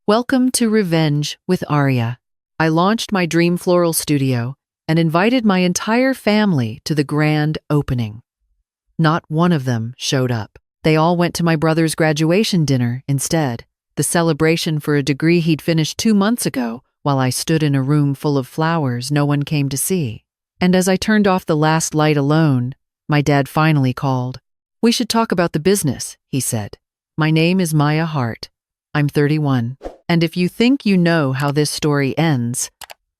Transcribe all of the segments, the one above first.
Welcome to Revenge with Arya. I launched my dream floral studio and invited my entire family to the grand opening. Not one of them showed up. They all went to my brother's graduation dinner instead, the celebration for a degree he'd finished 2 months ago, while I stood in a room full of flowers no one came to see. And as I turned off the last light alone, my dad finally called. "We should talk about the business," he said. "My name is Maya Hart. I'm 31. And if you think you know how this story ends,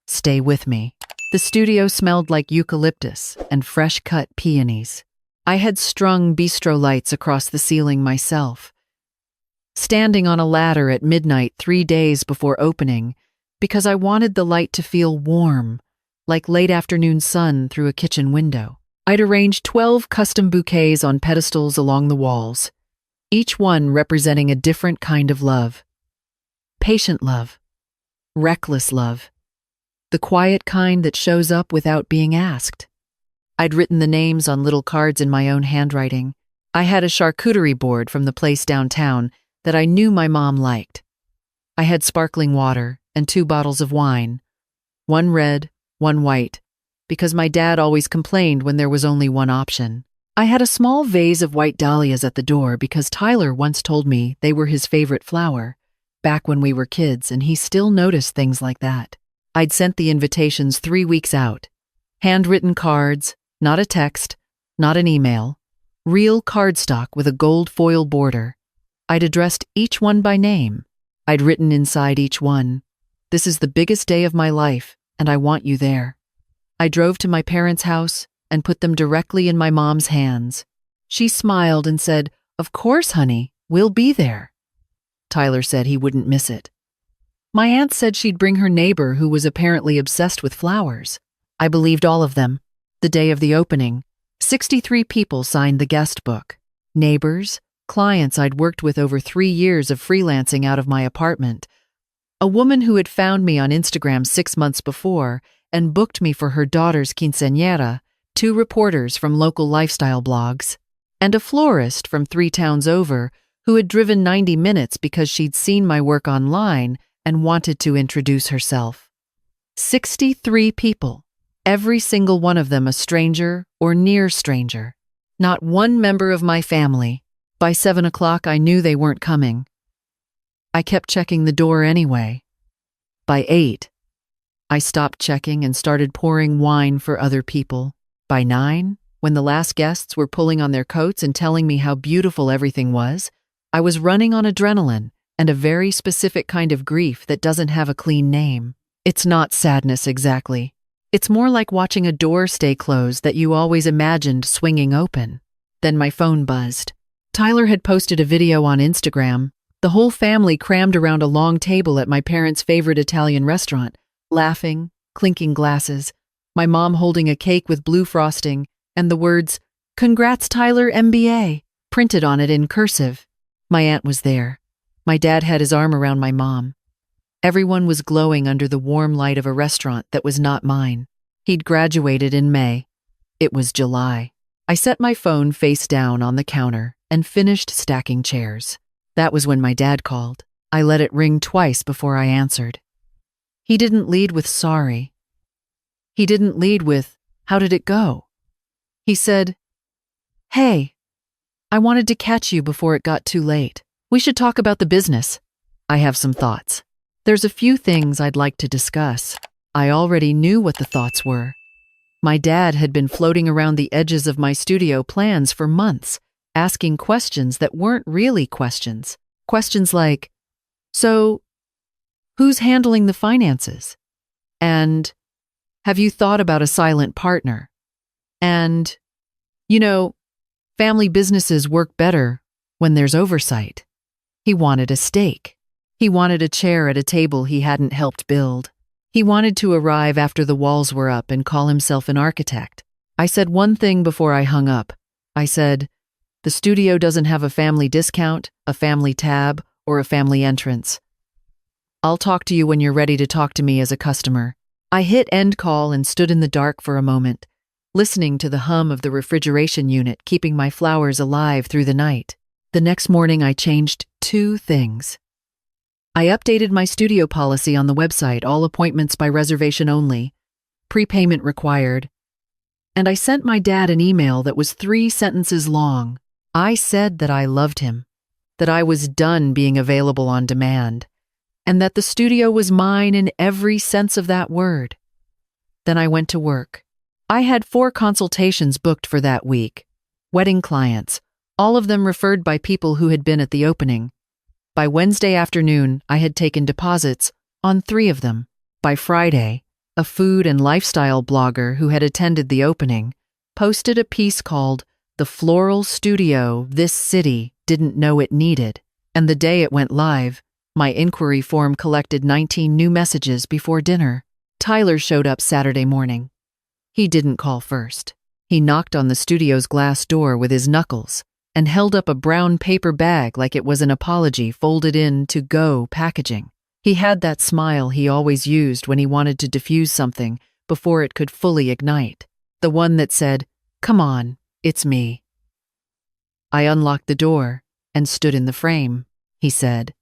stay with me." The studio smelled like eucalyptus and fresh-cut peonies. I had strung bistro lights across the ceiling myself, standing on a ladder at midnight 3 days before opening, because I wanted the light to feel warm, like late afternoon sun through a kitchen window. I'd arranged 12 custom bouquets on pedestals along the walls, each one representing a different kind of love. Patient love, reckless love, the quiet kind that shows up without being asked. I'd written the names on little cards in my own handwriting. I had a charcuterie board from the place downtown that I knew my mom liked. I had sparkling water and 2 bottles of wine, one red, one white, because my dad always complained when there was only one option. I had a small vase of white dahlias at the door because Tyler once told me they were his favorite flower, back when we were kids, and he still noticed things like that. I'd sent the invitations 3 weeks out. Handwritten cards, not a text, not an email. Real cardstock with a gold foil border. I'd addressed each one by name. I'd written inside each one, "This is the biggest day of my life, and I want you there." I drove to my parents' house and put them directly in my mom's hands. She smiled and said, "Of course, honey, we'll be there." Tyler said he wouldn't miss it. My aunt said she'd bring her neighbor who was apparently obsessed with flowers. I believed all of them. The day of the opening, 63 people signed the guest book. Neighbors, clients I'd worked with over 3 years of freelancing out of my apartment. A woman who had found me on Instagram 6 months before and booked me for her daughter's quinceañera, 2 reporters from local lifestyle blogs, and a florist from 3 towns over who had driven 90 minutes because she'd seen my work online and wanted to introduce herself. 63 people, every single one of them a stranger or near stranger. Not one member of my family. By 7 o'clock, I knew they weren't coming. I kept checking the door anyway. By 8, I stopped checking and started pouring wine for other people. By 9, when the last guests were pulling on their coats and telling me how beautiful everything was, I was running on adrenaline and a very specific kind of grief that doesn't have a clean name. It's not sadness exactly. It's more like watching a door stay closed that you always imagined swinging open. Then my phone buzzed. Tyler had posted a video on Instagram, the whole family crammed around a long table at my parents' favorite Italian restaurant, laughing, clinking glasses, my mom holding a cake with blue frosting, and the words, "Congrats, Tyler, MBA," printed on it in cursive. My aunt was there. My dad had his arm around my mom. Everyone was glowing under the warm light of a restaurant that was not mine. He'd graduated in May. It was July. I set my phone face down on the counter and finished stacking chairs. That was when my dad called. I let it ring twice before I answered. He didn't lead with sorry. He didn't lead with, "How did it go?" He said, "Hey, I wanted to catch you before it got too late. We should talk about the business. I have some thoughts. There's a few things I'd like to discuss." I already knew what the thoughts were. My dad had been floating around the edges of my studio plans for months, asking questions that weren't really questions. Questions like, "So, who's handling the finances?" And, "Have you thought about a silent partner?" And, family businesses work better when there's oversight. He wanted a stake. He wanted a chair at a table he hadn't helped build. He wanted to arrive after the walls were up and call himself an architect. I said one thing before I hung up. I said, "The studio doesn't have a family discount, a family tab, or a family entrance. I'll talk to you when you're ready to talk to me as a customer." I hit end call and stood in the dark for a moment, listening to the hum of the refrigeration unit keeping my flowers alive through the night. The next morning I changed 2 things. I updated my studio policy on the website, all appointments by reservation only, prepayment required, and I sent my dad an email that was 3 sentences long. I said that I loved him, that I was done being available on demand, and that the studio was mine in every sense of that word. Then I went to work. I had 4 consultations booked for that week. Wedding clients, all of them referred by people who had been at the opening. By Wednesday afternoon, I had taken deposits on 3 of them. By Friday, a food and lifestyle blogger who had attended the opening posted a piece called "The Floral Studio This City Didn't Know It Needed," and the day it went live, my inquiry form collected 19 new messages before dinner. Tyler showed up Saturday morning. He didn't call first. He knocked on the studio's glass door with his knuckles and held up a brown paper bag like it was an apology folded in to-go packaging. He had that smile he always used when he wanted to diffuse something before it could fully ignite. The one that said, "Come on, it's me." I unlocked the door and stood in the frame. He said,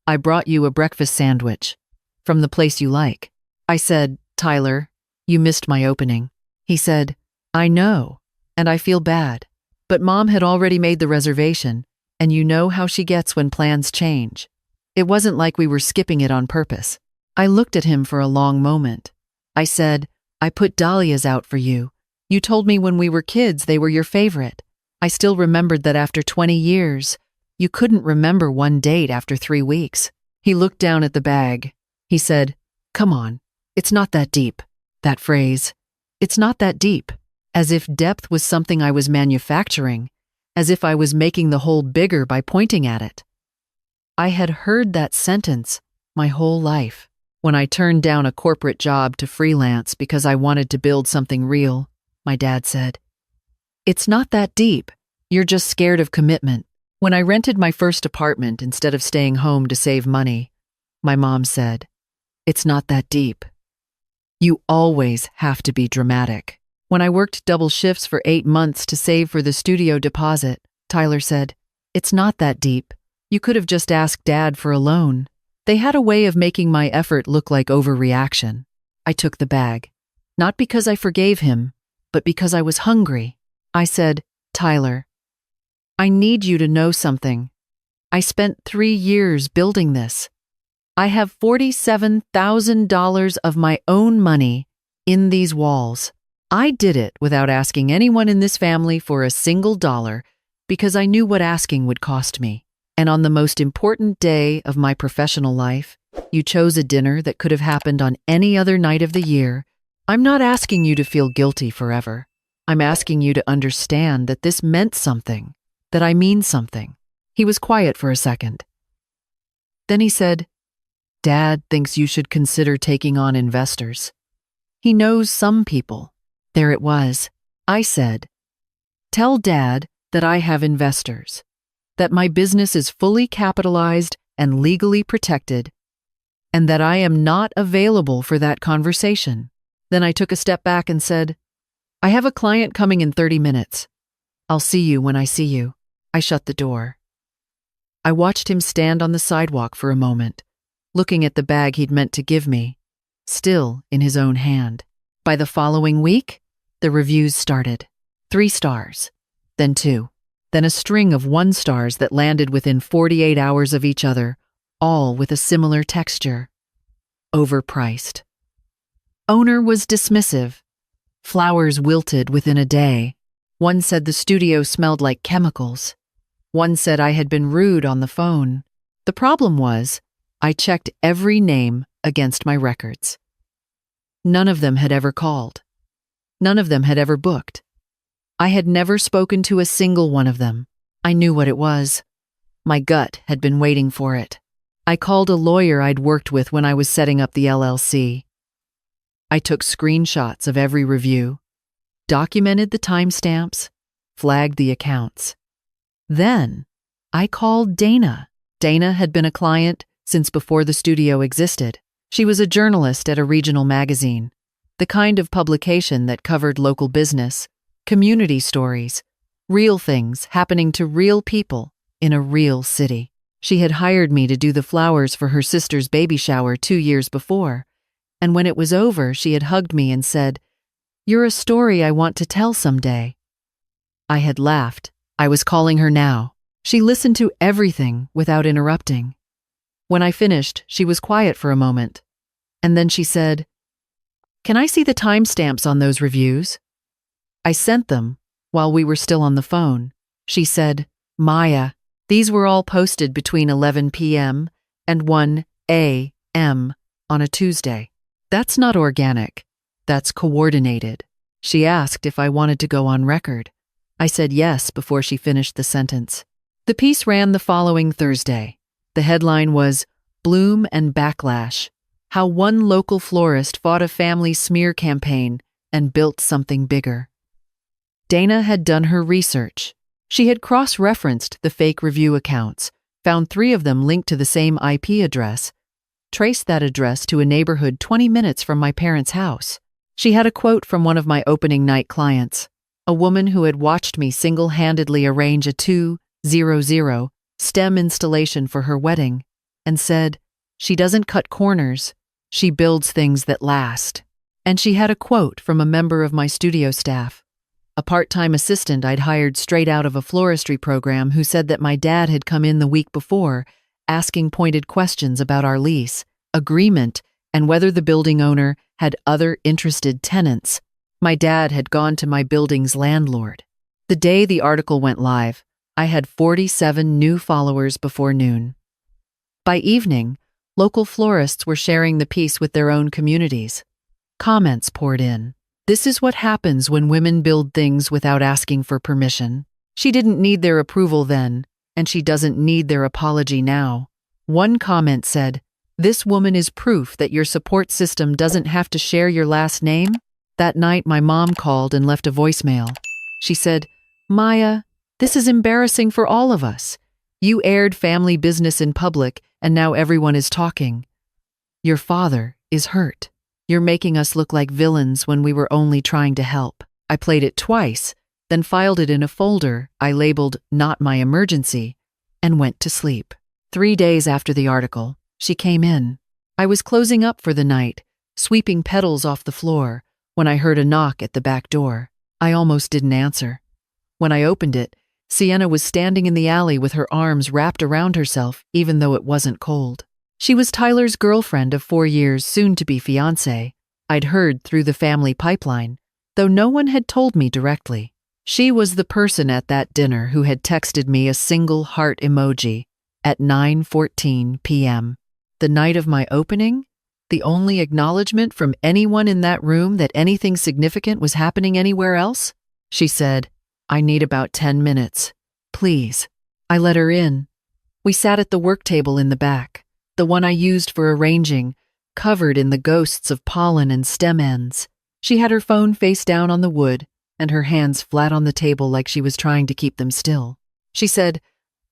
"I brought you a breakfast sandwich from the place you like." I said, "Tyler, you missed my opening." He said, "I know, and I feel bad, but Mom had already made the reservation, and you know how she gets when plans change. It wasn't like we were skipping it on purpose." I looked at him for a long moment. I said, "I put dahlias out for you. You told me when we were kids they were your favorite. I still remembered that after 20 years, you couldn't remember one date after 3 weeks." He looked down at the bag. He said, "Come on, it's not that deep." That phrase, "it's not that deep," as if depth was something I was manufacturing, as if I was making the hole bigger by pointing at it. I had heard that sentence my whole life. When I turned down a corporate job to freelance because I wanted to build something real, my dad said, "It's not that deep. You're just scared of commitment." When I rented my first apartment instead of staying home to save money, my mom said, "It's not that deep. You always have to be dramatic." When I worked double shifts for 8 months to save for the studio deposit, Tyler said, "It's not that deep. You could have just asked Dad for a loan." They had a way of making my effort look like overreaction. I took the bag, not because I forgave him, but because I was hungry. I said, "Tyler, I need you to know something. I spent 3 years building this. I have $47,000 of my own money in these walls. I did it without asking anyone in this family for a single dollar because I knew what asking would cost me. And on the most important day of my professional life, you chose a dinner that could have happened on any other night of the year. I'm not asking you to feel guilty forever. I'm asking you to understand that this meant something, that I mean something." He was quiet for a second. Then he said, "Dad thinks you should consider taking on investors. He knows some people." There it was. I said, "Tell Dad that I have investors, that my business is fully capitalized and legally protected, and that I am not available for that conversation." Then I took a step back and said, "I have a client coming in 30 minutes. I'll see you when I see you." I shut the door. I watched him stand on the sidewalk for a moment, looking at the bag he'd meant to give me, still in his own hand. By the following week, the reviews started. 3 stars, then 2. Then a string of 1 stars that landed within 48 hours of each other, all with a similar texture. Overpriced. Owner was dismissive. Flowers wilted within a day. One said the studio smelled like chemicals. One said I had been rude on the phone. The problem was, I checked every name against my records. None of them had ever called. None of them had ever booked. I had never spoken to a single one of them. I knew what it was. My gut had been waiting for it. I called a lawyer I'd worked with when I was setting up the LLC. I took screenshots of every review, documented the timestamps, flagged the accounts. Then, I called Dana. Dana had been a client since before the studio existed. She was a journalist at a regional magazine, the kind of publication that covered local business, community stories, real things happening to real people in a real city. She had hired me to do the flowers for her sister's baby shower 2 years before, and when it was over, she had hugged me and said, "You're a story I want to tell someday." I had laughed. I was calling her now. She listened to everything without interrupting. When I finished, she was quiet for a moment, and then she said, "Can I see the timestamps on those reviews?" I sent them while we were still on the phone. She said, "Maya, these were all posted between 11 p.m. and 1 a.m. on a Tuesday. That's not organic. That's coordinated." She asked if I wanted to go on record. I said yes before she finished the sentence. The piece ran the following Thursday. The headline was, "Bloom and Backlash: How One Local Florist Fought a Family Smear Campaign and Built Something Bigger." Dana had done her research. She had cross-referenced the fake review accounts, found 3 of them linked to the same IP address, traced that address to a neighborhood 20 minutes from my parents' house. She had a quote from one of my opening night clients, a woman who had watched me single-handedly arrange a 200 stem installation for her wedding, and said, "She doesn't cut corners, she builds things that last." And she had a quote from a member of my studio staff, a part-time assistant I'd hired straight out of a floristry program, who said that my dad had come in the week before, asking pointed questions about our lease, agreement, and whether the building owner had other interested tenants. My dad had gone to my building's landlord. The day the article went live, I had 47 new followers before noon. By evening, local florists were sharing the piece with their own communities. Comments poured in. "This is what happens when women build things without asking for permission. She didn't need their approval then, and she doesn't need their apology now." One comment said, "This woman is proof that your support system doesn't have to share your last name." That night, my mom called and left a voicemail. She said, "Maya, this is embarrassing for all of us. You aired family business in public, and now everyone is talking. Your father is hurt. You're making us look like villains when we were only trying to help." I played it twice, then filed it in a folder I labeled "Not My Emergency," and went to sleep. 3 days after the article, she came in. I was closing up for the night, sweeping petals off the floor, when I heard a knock at the back door. I almost didn't answer. When I opened it, Sienna was standing in the alley with her arms wrapped around herself, even though it wasn't cold. She was Tyler's girlfriend of 4 years, soon-to-be fiancé. I'd heard through the family pipeline, though no one had told me directly. She was the person at that dinner who had texted me a single heart emoji at 9:14 p.m. The night of my opening, the only acknowledgement from anyone in that room that anything significant was happening anywhere else? She said, "I need about 10 minutes. Please." I let her in. We sat at the work table in the back, the one I used for arranging, covered in the ghosts of pollen and stem ends. She had her phone face down on the wood and her hands flat on the table like she was trying to keep them still. She said,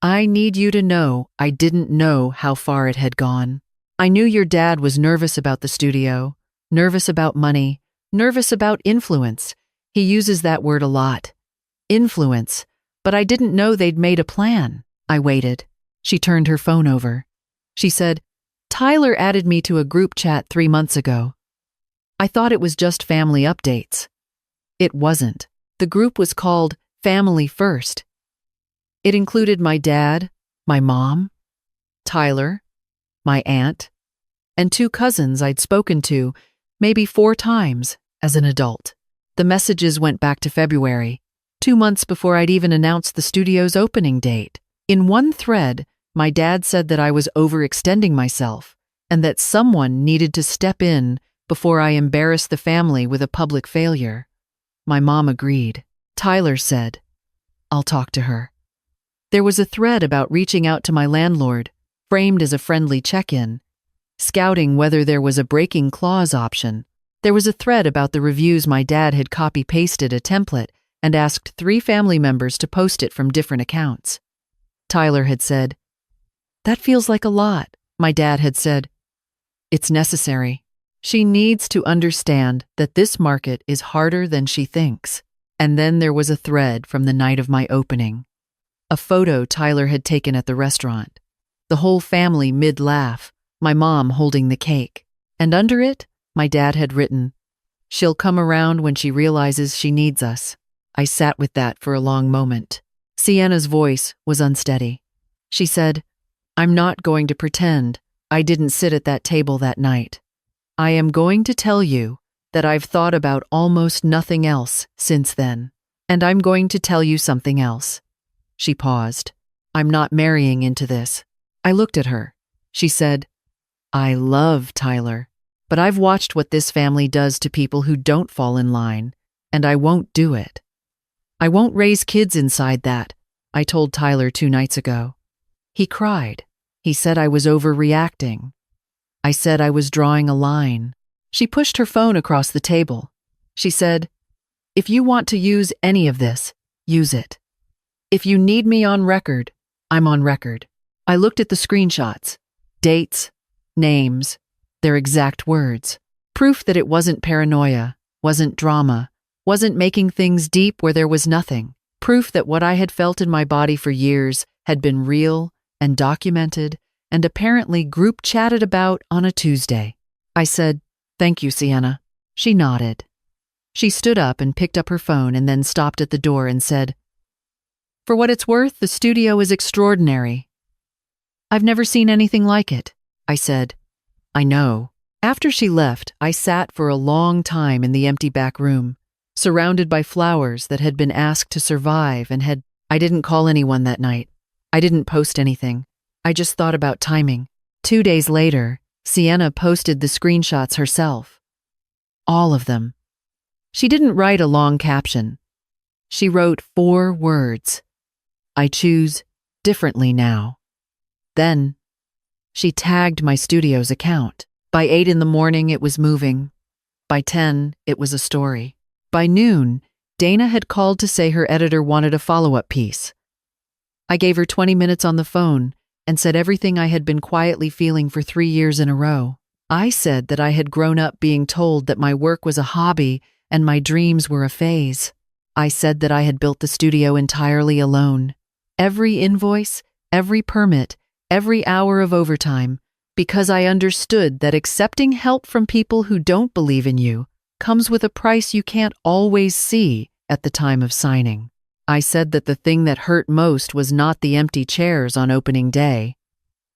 "I need you to know I didn't know how far it had gone. I knew your dad was nervous about the studio, nervous about money, nervous about influence. He uses that word a lot. Influence. But I didn't know they'd made a plan." I waited. She turned her phone over. She said, "Tyler added me to a group chat 3 months ago. I thought it was just family updates." It wasn't. The group was called Family First. It included my dad, my mom, Tyler, my aunt, and 2 cousins I'd spoken to maybe 4 times as an adult. The messages went back to February, 2 months before I'd even announced the studio's opening date. In one thread, my dad said that I was overextending myself and that someone needed to step in before I embarrassed the family with a public failure. My mom agreed. Tyler said, "I'll talk to her." There was a thread about reaching out to my landlord, framed as a friendly check-in, scouting whether there was a breaking clause option. There was a thread about the reviews my dad had copy-pasted a template and asked 3 family members to post it from different accounts. Tyler had said, "That feels like a lot." My dad had said, "It's necessary. She needs to understand that this market is harder than she thinks." And then there was a thread from the night of my opening. A photo Tyler had taken at the restaurant. The whole family mid-laugh, my mom holding the cake. And under it, my dad had written, "She'll come around when she realizes she needs us." I sat with that for a long moment. Sienna's voice was unsteady. She said, "I'm not going to pretend I didn't sit at that table that night. I am going to tell you that I've thought about almost nothing else since then. And I'm going to tell you something else." She paused. "I'm not marrying into this." I looked at her. She said, "I love Tyler, but I've watched what this family does to people who don't fall in line, and I won't do it. I won't raise kids inside that," I told Tyler 2 nights ago. He cried. He said I was overreacting. I said I was drawing a line. She pushed her phone across the table. She said, "If you want to use any of this, use it. If you need me on record, I'm on record." I looked at the screenshots, dates, names, their exact words. Proof that it wasn't paranoia, wasn't drama, wasn't making things deep where there was nothing. Proof that what I had felt in my body for years had been real and documented and apparently group chatted about on a Tuesday. I said, "Thank you, Sienna." She nodded. She stood up and picked up her phone and then stopped at the door and said, "For what it's worth, the studio is extraordinary. I've never seen anything like it." I said, "I know." After she left, I sat for a long time in the empty back room, surrounded by flowers that had been asked to survive and had. I didn't call anyone that night. I didn't post anything. I just thought about timing. 2 days later, Sienna posted the screenshots herself. All of them. She didn't write a long caption. She wrote 4 words. "I choose differently now." Then, she tagged my studio's account. By 8 in the morning, it was moving. By 10, it was a story. By noon, Dana had called to say her editor wanted a follow-up piece. I gave her 20 minutes on the phone and said everything I had been quietly feeling for 3 years in a row. I said that I had grown up being told that my work was a hobby and my dreams were a phase. I said that I had built the studio entirely alone. Every invoice, every permit, every hour of overtime, because I understood that accepting help from people who don't believe in you comes with a price you can't always see at the time of signing. I said that the thing that hurt most was not the empty chairs on opening day.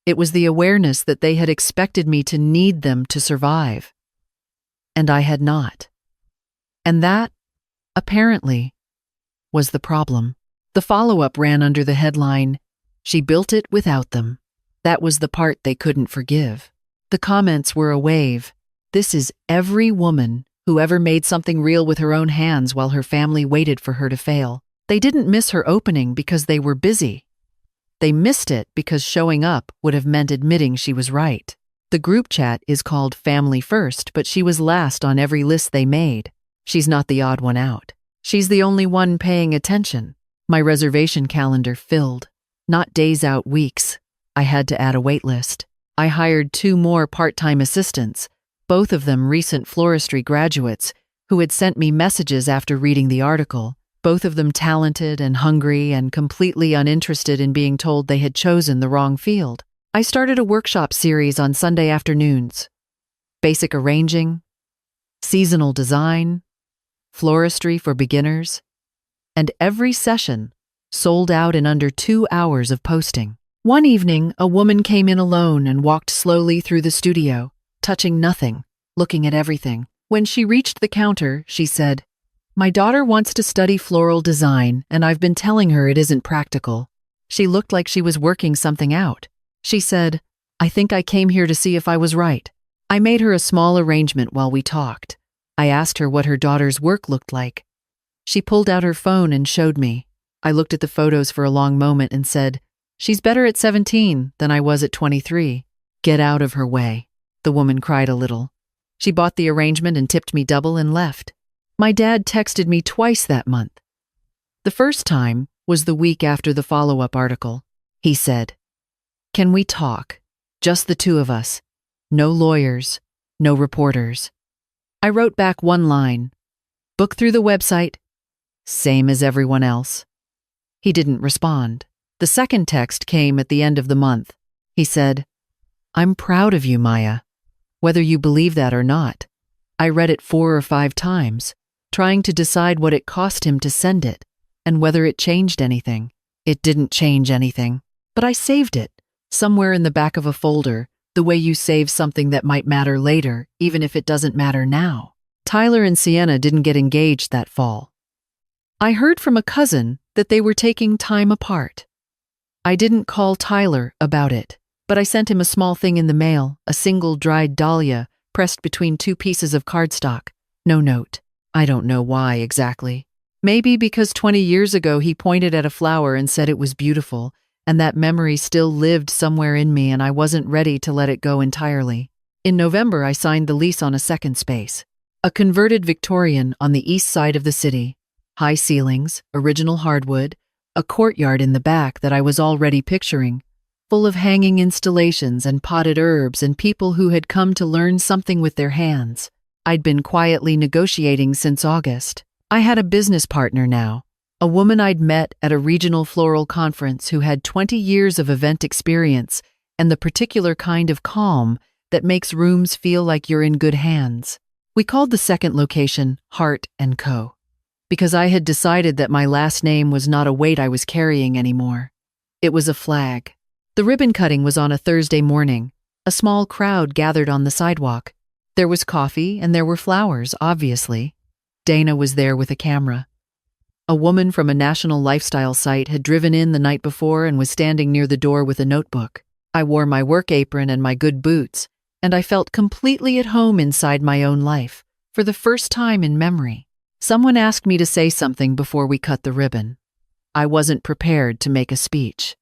It was the awareness that they had expected me to need them to survive. And I had not. And that, apparently, was the problem. The follow-up ran under the headline, "She built it without them." That was the part they couldn't forgive. The comments were a wave. "This is every woman who ever made something real with her own hands while her family waited for her to fail." They didn't miss her opening because they were busy. They missed it because showing up would have meant admitting she was right. The group chat is called Family First, but she was last on every list they made. She's not the odd one out. She's the only one paying attention. My reservation calendar filled. Not days out, weeks. I had to add a wait list. I hired 2 more part-time assistants, both of them recent floristry graduates, who had sent me messages after reading the article. Both of them talented and hungry and completely uninterested in being told they had chosen the wrong field. I started a workshop series on Sunday afternoons. Basic arranging, seasonal design, floristry for beginners, and every session sold out in under 2 hours of posting. One evening, a woman came in alone and walked slowly through the studio, touching nothing, looking at everything. When she reached the counter, she said, "My daughter wants to study floral design, and I've been telling her it isn't practical." She looked like she was working something out. She said, "I think I came here to see if I was right." I made her a small arrangement while we talked. I asked her what her daughter's work looked like. She pulled out her phone and showed me. I looked at the photos for a long moment and said, "She's better at 17 than I was at 23. Get out of her way." The woman cried a little. She bought the arrangement and tipped me double and left. My dad texted me twice that month. The first time was the week after the follow-up article. He said, "Can we talk? Just the 2 of us. No lawyers, no reporters." I wrote back 1 line. "Book through the website. Same as everyone else." He didn't respond. The second text came at the end of the month. He said, "I'm proud of you, Maya, whether you believe that or not." I read it 4 or 5 times, trying to decide what it cost him to send it and whether it changed anything. It didn't change anything, but I saved it, somewhere in the back of a folder, the way you save something that might matter later, even if it doesn't matter now. Tyler and Sienna didn't get engaged that fall. I heard from a cousin that they were taking time apart. I didn't call Tyler about it, but I sent him a small thing in the mail, a single dried dahlia pressed between 2 pieces of cardstock. No note. I don't know why exactly. Maybe because 20 years ago he pointed at a flower and said it was beautiful, and that memory still lived somewhere in me and I wasn't ready to let it go entirely. In November, I signed the lease on a second space, a converted Victorian on the east side of the city. High ceilings, original hardwood, a courtyard in the back that I was already picturing, full of hanging installations and potted herbs and people who had come to learn something with their hands. I'd been quietly negotiating since August. I had a business partner now, a woman I'd met at a regional floral conference who had 20 years of event experience and the particular kind of calm that makes rooms feel like you're in good hands. We called the second location Heart & Co. because I had decided that my last name was not a weight I was carrying anymore. It was a flag. The ribbon cutting was on a Thursday morning. A small crowd gathered on the sidewalk. There was coffee and there were flowers, obviously. Dana was there with a camera. A woman from a national lifestyle site had driven in the night before and was standing near the door with a notebook. I wore my work apron and my good boots, and I felt completely at home inside my own life, for the first time in memory. Someone asked me to say something before we cut the ribbon. I wasn't prepared to make a speech.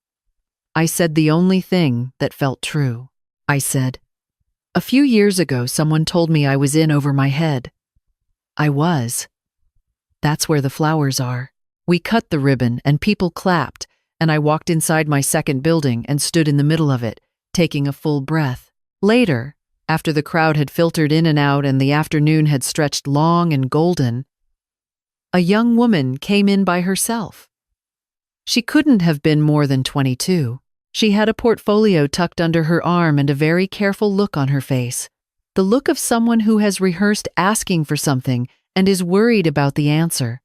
I said the only thing that felt true. I said, "A few years ago, someone told me I was in over my head. I was. That's where the flowers are." We cut the ribbon and people clapped, and I walked inside my second building and stood in the middle of it, taking a full breath. Later, after the crowd had filtered in and out and the afternoon had stretched long and golden, a young woman came in by herself. She couldn't have been more than 22. She had a portfolio tucked under her arm and a very careful look on her face. The look of someone who has rehearsed asking for something and is worried about the answer.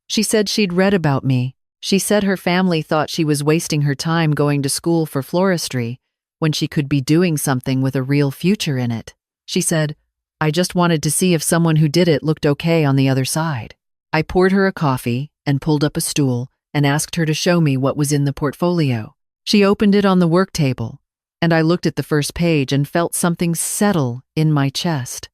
She said she'd read about me. She said her family thought she was wasting her time going to school for floristry when she could be doing something with a real future in it. She said, "I just wanted to see if someone who did it looked okay on the other side." I poured her a coffee and pulled up a stool and asked her to show me what was in the portfolio. She opened it on the work table, and I looked at the first page and felt something settle in my chest.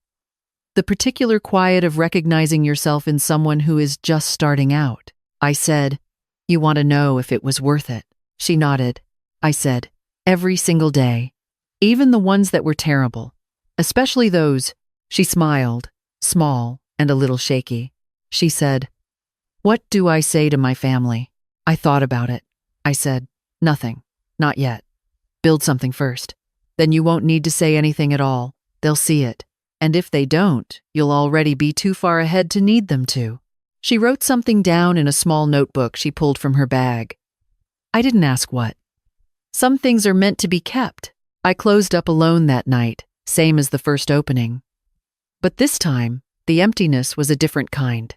The particular quiet of recognizing yourself in someone who is just starting out. I said, "You want to know if it was worth it?" She nodded. I said, "Every single day, even the ones that were terrible, especially those." She smiled, small and a little shaky. She said, "What do I say to my family?" I thought about it. I said, "Nothing, not yet. Build something first. Then you won't need to say anything at all. They'll see it. And if they don't, you'll already be too far ahead to need them to." She wrote something down in a small notebook she pulled from her bag. I didn't ask what. Some things are meant to be kept. I closed up alone that night, same as the first opening. But this time, the emptiness was a different kind.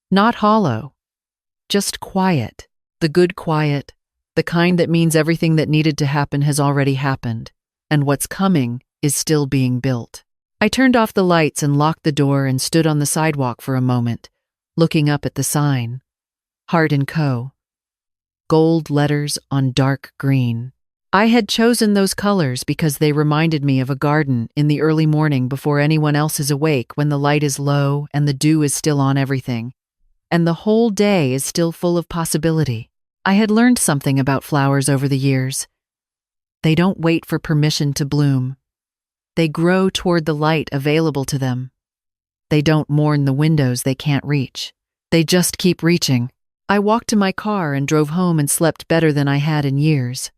Not hollow, just quiet. The good quiet, the kind that means everything that needed to happen has already happened, and what's coming is still being built. I turned off the lights and locked the door and stood on the sidewalk for a moment, looking up at the sign. Heart & Co. Gold letters on dark green. I had chosen those colors because they reminded me of a garden in the early morning before anyone else is awake, when the light is low and the dew is still on everything, and the whole day is still full of possibility. I had learned something about flowers over the years. They don't wait for permission to bloom. They grow toward the light available to them. They don't mourn the windows they can't reach. They just keep reaching. I walked to my car and drove home and slept better than I had in years.